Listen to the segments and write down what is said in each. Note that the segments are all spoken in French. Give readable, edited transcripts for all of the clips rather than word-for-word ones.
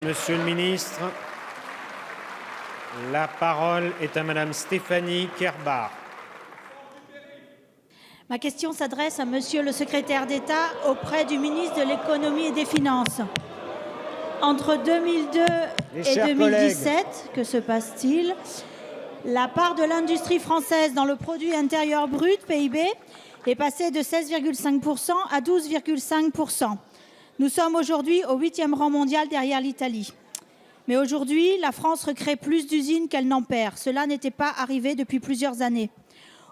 Monsieur le ministre, la parole est à Madame Stéphanie Kerbach. Ma question s'adresse à Monsieur le secrétaire d'État auprès du ministre de l'Économie et des Finances. Entre 2002 et 2017, que se passe-t-il? La part de l'industrie française dans le produit intérieur brut, PIB, est passée de 16,5% à 12,5%. Nous sommes aujourd'hui au 8e rang mondial derrière l'Italie. Mais aujourd'hui, la France recrée plus d'usines qu'elle n'en perd. Cela n'était pas arrivé depuis plusieurs années.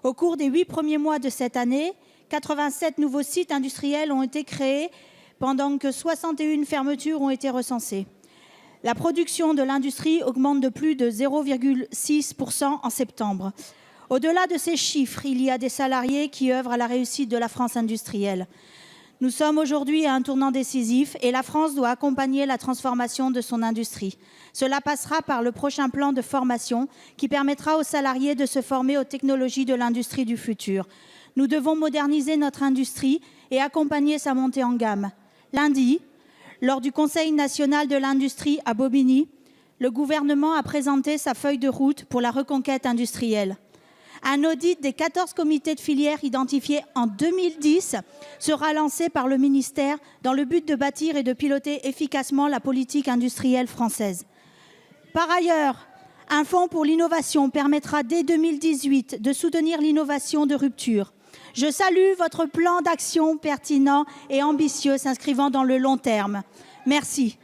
Au cours des 8 premiers mois de cette année, 87 nouveaux sites industriels ont été créés pendant que 61 fermetures ont été recensées. La production de l'industrie augmente de plus de 0,6% en septembre. Au-delà de ces chiffres, il y a des salariés qui œuvrent à la réussite de la France industrielle. Nous sommes aujourd'hui à un tournant décisif et la France doit accompagner la transformation de son industrie. Cela passera par le prochain plan de formation qui permettra aux salariés de se former aux technologies de l'industrie du futur. Nous devons moderniser notre industrie et accompagner sa montée en gamme. Lundi, lors du Conseil national de l'industrie à Bobigny, le gouvernement a présenté sa feuille de route pour la reconquête industrielle. Un audit des 14 comités de filière identifiés en 2010 sera lancé par le ministère dans le but de bâtir et de piloter efficacement la politique industrielle française. Par ailleurs, un fonds pour l'innovation permettra dès 2018 de soutenir l'innovation de rupture. Je salue votre plan d'action pertinent et ambitieux s'inscrivant dans le long terme. Merci.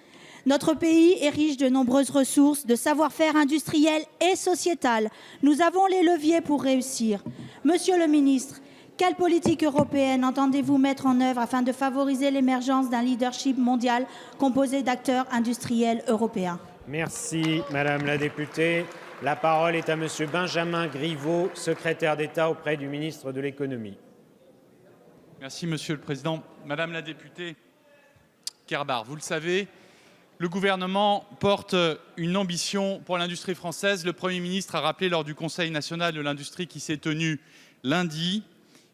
Notre pays est riche de nombreuses ressources, de savoir-faire industriel et sociétal. Nous avons les leviers pour réussir. Monsieur le ministre, quelle politique européenne entendez-vous mettre en œuvre afin de favoriser l'émergence d'un leadership mondial composé d'acteurs industriels européens? Merci, Madame la députée. La parole est à Monsieur Benjamin Griveaux, secrétaire d'État auprès du ministre de l'Économie. Merci, Monsieur le Président. Madame la députée Kerbach, vous le savez, le gouvernement porte une ambition pour l'industrie française. Le Premier ministre a rappelé lors du Conseil national de l'industrie qui s'est tenu lundi,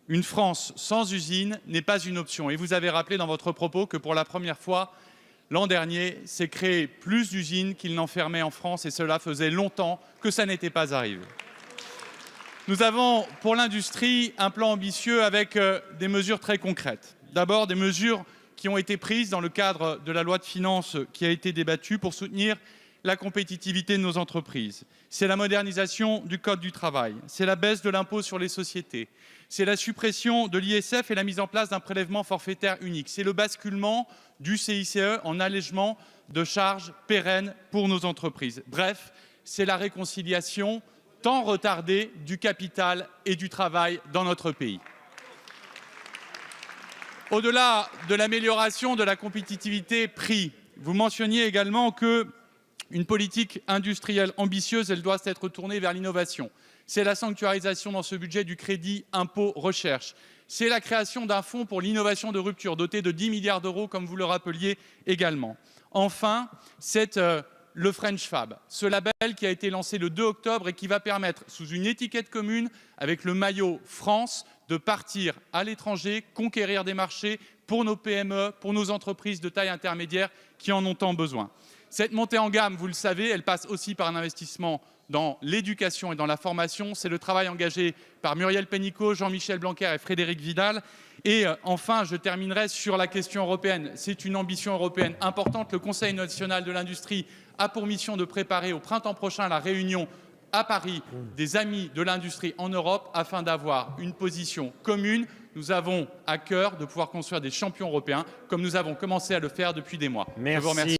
une France sans usine n'est pas une option. Et vous avez rappelé dans votre propos que pour la première fois, l'an dernier, s'est créé plus d'usines qu'il n'en fermait en France et cela faisait longtemps que ça n'était pas arrivé. Nous avons pour l'industrie un plan ambitieux avec des mesures très concrètes. D'abord, des mesures qui ont été prises dans le cadre de la loi de finances qui a été débattue pour soutenir la compétitivité de nos entreprises. C'est la modernisation du Code du travail, c'est la baisse de l'impôt sur les sociétés, c'est la suppression de l'ISF et la mise en place d'un prélèvement forfaitaire unique, c'est le basculement du CICE en allègement de charges pérennes pour nos entreprises. Bref, c'est la réconciliation tant retardée du capital et du travail dans notre pays. Au-delà de l'amélioration de la compétitivité prix, vous mentionniez également qu'une politique industrielle ambitieuse, elle doit être tournée vers l'innovation. C'est la sanctuarisation dans ce budget du crédit impôt recherche. C'est la création d'un fonds pour l'innovation de rupture doté de 10 milliards d'euros, comme vous le rappeliez également. Enfin, c'est le French Fab, ce label qui a été lancé le 2 octobre et qui va permettre, sous une étiquette commune, avec le maillot France, de partir à l'étranger, conquérir des marchés pour nos PME, pour nos entreprises de taille intermédiaire qui en ont tant besoin. Cette montée en gamme, vous le savez, elle passe aussi par un investissement dans l'éducation et dans la formation. C'est le travail engagé par Muriel Pénicaud, Jean-Michel Blanquer et Frédérique Vidal. Et enfin, je terminerai sur la question européenne. C'est une ambition européenne importante. Le Conseil national de l'industrie a pour mission de préparer au printemps prochain la réunion à Paris des amis de l'industrie en Europe afin d'avoir une position commune. Nous avons à cœur de pouvoir construire des champions européens comme nous avons commencé à le faire depuis des mois. Merci. Je vous remercie.